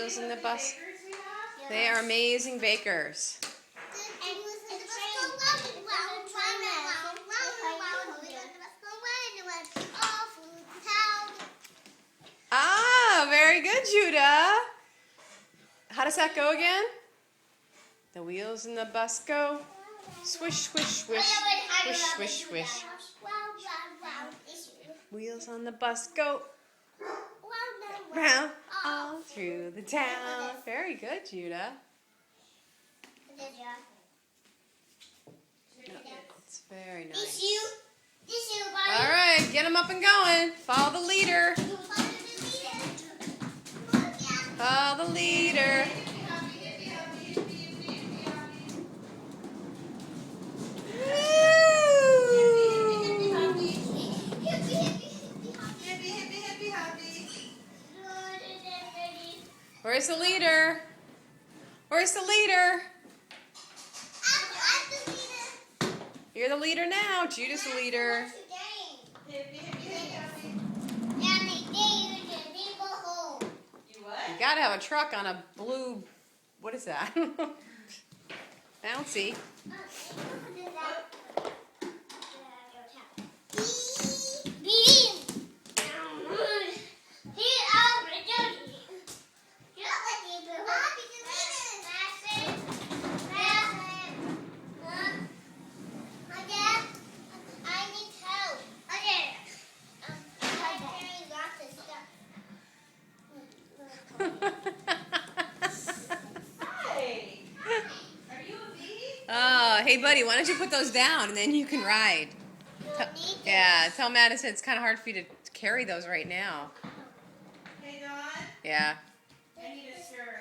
wheels in the bus. They are amazing bakers. Ah, very good, Judah. How does that go again? The wheels in the bus go swish, swish, swish, swish, swish, swish. Wheels on the bus go round all through the town. Very good, Judah. It's very nice. All right, get them up and going. Follow the leader. Follow the leader. Where's the leader? Where's the leader? You're the leader now. Judah's the leader. You gotta have a truck on a blue, what is that? Bouncy. Oh, hey buddy, why don't you put those down and then you can ride. Yeah, tell Madison it's kind of hard for you to carry those right now. Hey, Dawn? Yeah. I need a shirt.